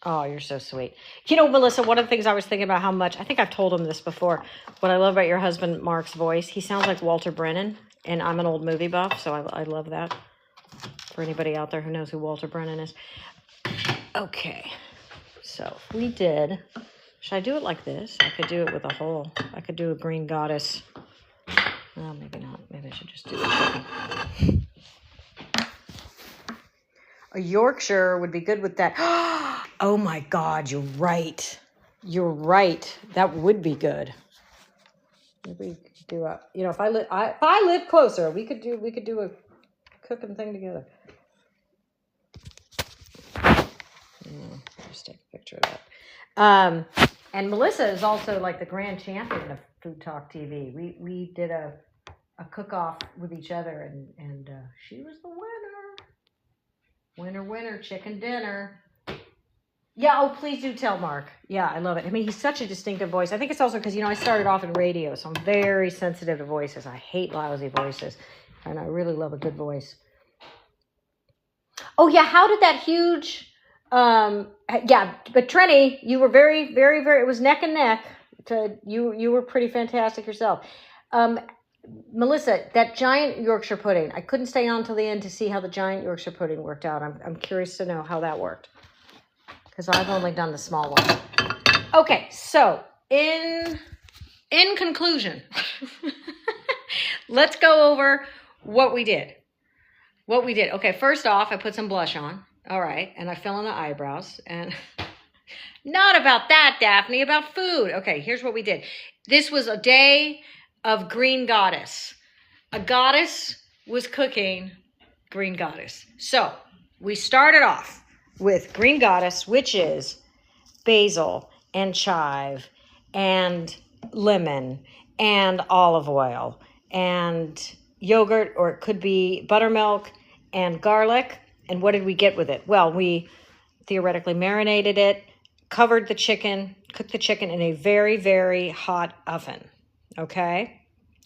Oh, you're so sweet. You know, Melissa, one of the things I was thinking about how much, I think I've told him this before, what I love about your husband, Mark's voice, he sounds like Walter Brennan, and I'm an old movie buff, so I love that. For anybody out there who knows who Walter Brennan is. Okay, so we did, should I do it like this? I could do it with a whole, I could do a green goddess. Well, maybe not. Maybe I should just do it. A Yorkshire would be good with that. Oh my God, you're right. You're right. That would be good. Maybe we could do a, you know, if I live closer, we could do a cooking thing together. Just take a picture of that. And Melissa is also like the grand champion of Food Talk TV. We did a cook-off with each other, and she was the winner. Winner, chicken dinner. Yeah, oh, please do tell Mark. Yeah, I love it. I mean, he's such a distinctive voice. I think it's also because, you know, I started off in radio, so I'm very sensitive to voices. I hate lousy voices, and I really love a good voice. Oh, yeah, how did that huge... yeah, but Trenny, you were very, very, very, it was neck and neck. You were pretty fantastic yourself. Melissa, that giant Yorkshire pudding, I couldn't stay on till the end to see how the giant Yorkshire pudding worked out. I'm curious to know how that worked, because I've only done the small one. Okay, so in conclusion, let's go over what we did. Okay, first off, I put some blush on. All right, and I fill in the eyebrows, and not about that, Daphne, about food. Okay, here's what we did. This was a day of Green Goddess. A goddess was cooking Green Goddess. So we started off with Green Goddess, which is basil and chive and lemon and olive oil and yogurt, or it could be buttermilk and garlic. And what did we get with it? Well, we theoretically marinated it, covered the chicken, cooked the chicken in a very, very hot oven. Okay?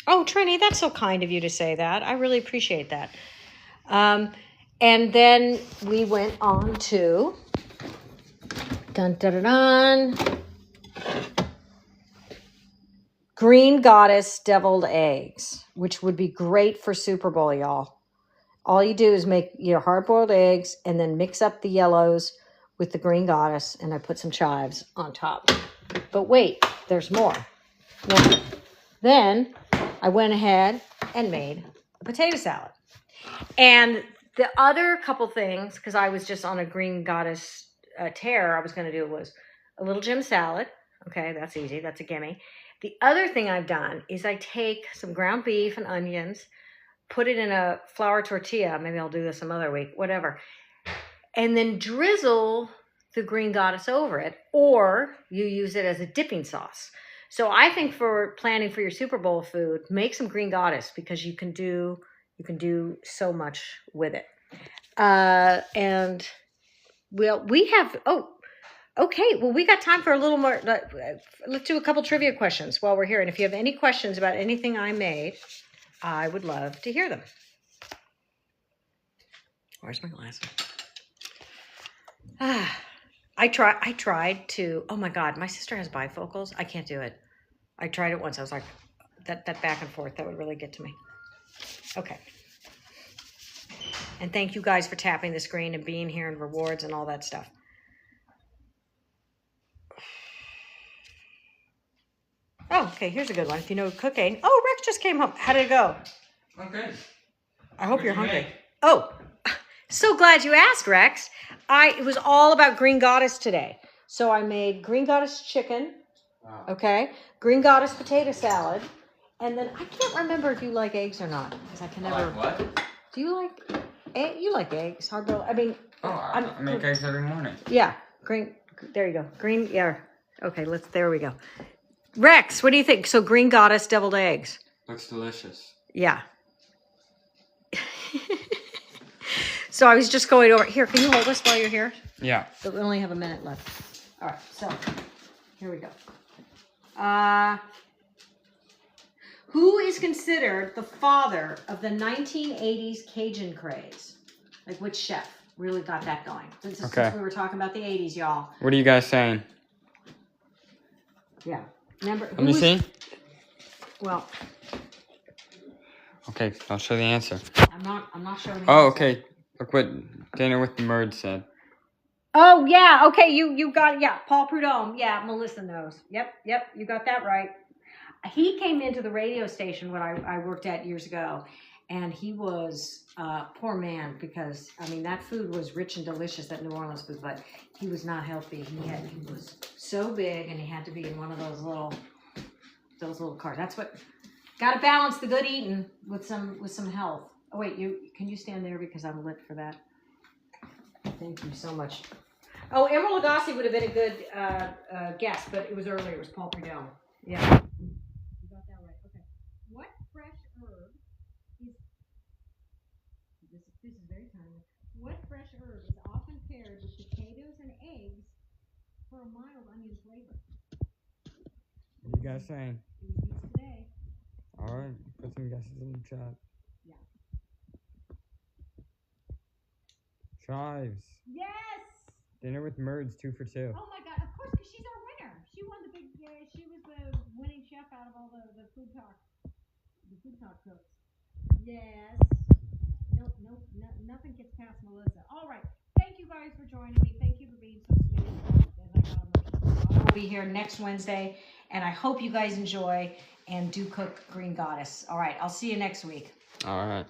Oh, Trini, that's so kind of you to say that. I really appreciate that. And then we went on to Green Goddess deviled eggs, which would be great for Super Bowl, y'all. All you do is make your hard-boiled eggs and then mix up the yellows with the Green Goddess, and I put some chives on top. But wait, there's more. Now, then I went ahead and made a potato salad. And the other couple things, because I was just on a Green Goddess tear, I was going to do was a little Jim salad. Okay, that's easy. That's a gimme. The other thing I've done is I take some ground beef and onions, put it in a flour tortilla. Maybe I'll do this some other week, whatever. And then drizzle the Green Goddess over it, or you use it as a dipping sauce. So I think for planning for your Super Bowl food, make some Green Goddess, because you can do so much with it. And we have, okay, well, we got time for a little more. Let's do a couple trivia questions while we're here. And if you have any questions about anything I made, I would love to hear them. Where's my glasses? I tried to, oh my God, my sister has bifocals. I can't do it. I tried it once. I was like, that back and forth, that would really get to me. Okay. And thank you guys for tapping the screen and being here and rewards and all that stuff. Oh, okay, here's a good one. If you know cooking. Oh, Rex just came home. How did it go? Okay. I hope you're hungry. Oh, so glad you asked, Rex. It was all about Green Goddess today. So I made Green Goddess chicken. Wow. Okay. Green Goddess potato salad. And then I can't remember if you like eggs or not, because I can never. Like what? Do you like egg? You like eggs? Hard boiled. I mean. Oh, I make eggs every morning. Yeah. Green. There you go. Green. Yeah. Okay. There we go. Rex, what do you think? So Green Goddess deviled eggs. Looks delicious. Yeah. So I was just going over here. Can you hold this while you're here? Yeah. We only have a minute left. All right. So here we go. Who is considered the father of the 1980s Cajun craze? Like which chef? Really got that going. Since Okay. we were talking about the 80s, y'all. What are you guys saying? Yeah. Remember? Let me see. Well, Okay, I'll show the answer. I'm not showing. Oh, okay. Look what Dinner with the Merds said. Oh yeah, okay, you got it. Yeah, Paul Prudhomme. Yeah, Melissa knows. Yep, you got that right. He came into the radio station when I worked at years ago, and he was poor man because I mean that food was rich and delicious, that New Orleans food, but he was not healthy. He was so big, and he had to be in one of those little cars. That's what got to balance the good eating with some health. Oh wait, can you stand there because I'm lit for that. Thank you so much. Oh, Emerald Lagasse would have been a good guess, but it was earlier. It was Paul Prudhomme. Yeah. You got that right. Okay. What fresh herb is... This is very timely. What fresh herb is often paired with potatoes and eggs for a mild onion flavor? What are you guys saying? It was used today. All right, put some guesses in the chat. Yeah. Chives. Yes! Dinner with Merds, 2 for 2. Oh my God! Of course, because she's our winner. She won the big. She was the winning chef out of all the food talk cooks. Yes. Nothing gets past Melissa. All right. Thank you guys for joining me. Thank you for being so sweet. I will be here next Wednesday, and I hope you guys enjoy and do cook Green Goddess. All right. I'll see you next week. All right.